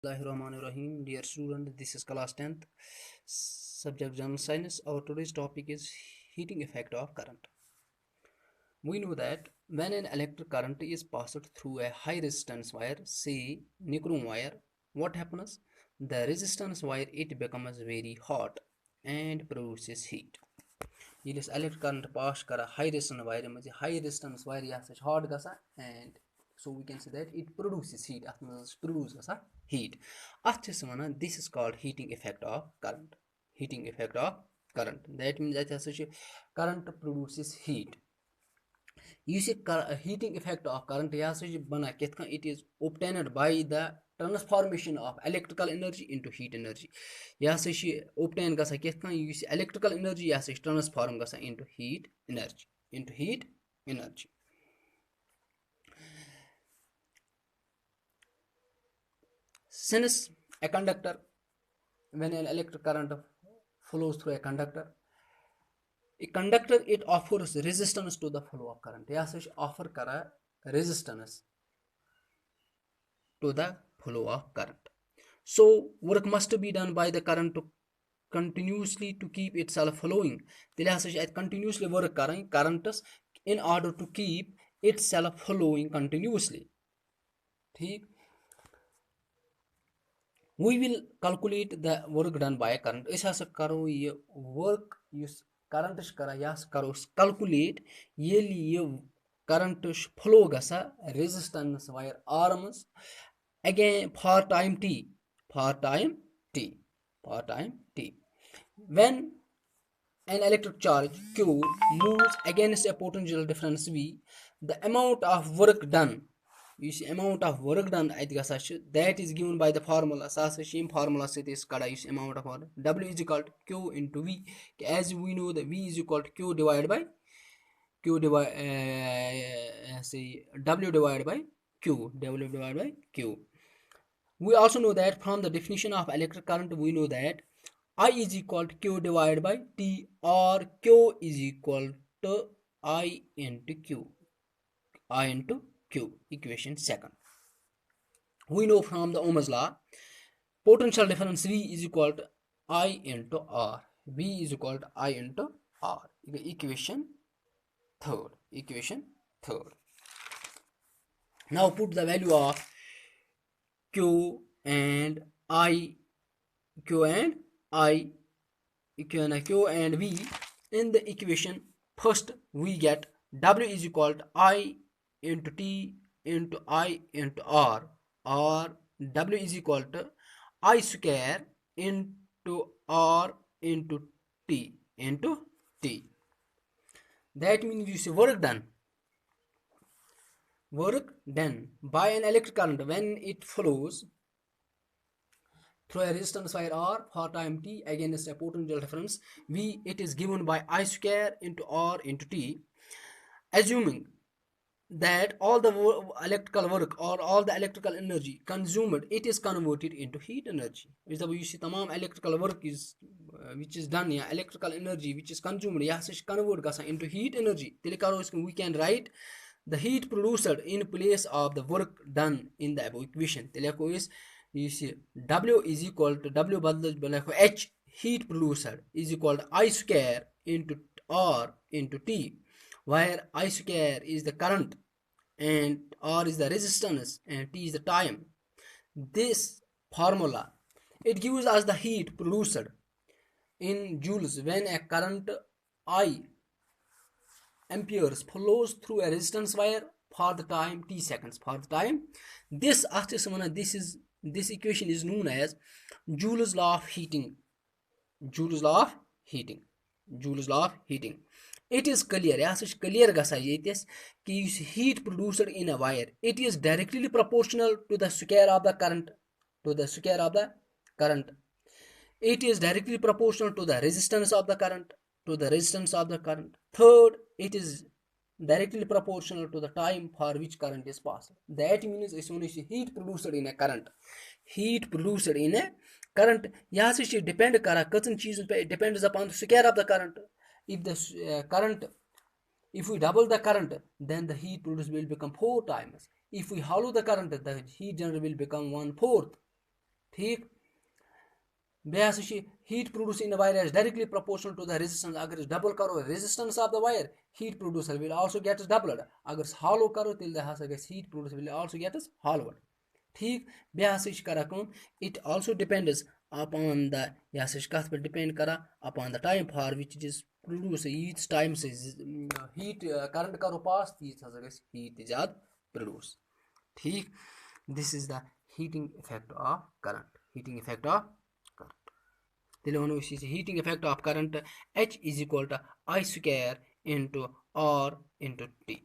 Bismillahirrahmanirrahim. Dear student, this is class 10th, subject General Science. Our today's topic is heating effect of current. We know that when an electric current is passed through a high resistance wire, say nichrome wire, what happens? The resistance wire it becomes very hot and produces heat. Yet electric current pass kara high resistance wire, high resistance wire ya hot gasa and so we can say that it produces heat. Produces heat. This is called heating effect of current. Heating effect of current. That means that current produces heat. You see heating effect of current it is obtained by the transformation of electrical energy into heat energy. Obtained you see electrical energy transform into heat energy. Since a conductor, when an electric current flows through a conductor it offers resistance to the flow of current. Offer kara resistance to the flow of current. So work must be done by the current to continuously to keep itself flowing. Continuously work current in order to keep itself flowing continuously. We will calculate the work done by a current. Work use current calculate current flow gasa resistance wire arms again for time t. When an electric charge Q moves against a potential difference V, the amount of work done, amount of work done that is given by the formula. Formula is amount of work. W is equal to Q into V. As we know, the V is equal to Q divided by W divided by Q. We also know that from the definition of electric current, we know that I is equal to Q divided by T, or Q is equal to I into Q. Equation second. We know from the Ohm's law, potential difference V is equal to I into R. V is equal to I into R. Equation third. Now put the value of Q and V in the equation. First we get W is equal to I into T into I into R, or W is equal to I square into R into T. That means you see work done by an electric current when it flows through a resistance wire R for time t against a potential difference V, it is given by I square into R into T. Assuming that all the electrical work or all the electrical energy consumed, it is converted into heat energy. You see tamam electrical work is which is done, electrical energy which is consumed, convert into heat energy. We can write the heat produced in place of the work done in the above equation. You see W is equal to H heat produced is equal to I square into R into T, where I square is the current and R is the resistance and T is the time. This formula it gives us the heat produced in joules when a current I amperes flows through a resistance wire for the time t seconds. This equation is known as Joule's law of heating. It is clear heat produced in a wire, it is directly proportional to the square of the current. It is directly proportional to the resistance of the current. Third, it is directly proportional to the time for which current is passed. That means heat produced in a current. Depends upon the square of the current. If we double the current, then the heat produced will become 4 times. If we hollow the current, the heat generated will become 1/4. ठीक बेहद heat produced in the wire is directly proportional to the resistance. अगर double करो resistance of the wire, heat producer will also get doubled. अगर hollow करो तेल हसा गए heat producer will also get hollowed. ठीक बेहद करा कम it also depends upon the यह कथ पे depend करा upon the time for which it is produced. each time से heat current करो pass तीस हसा गए heat ज़्यादा produce. ठीक this is the heating effect of current. Heating effect of heating effect of current H is equal to I square into R into T.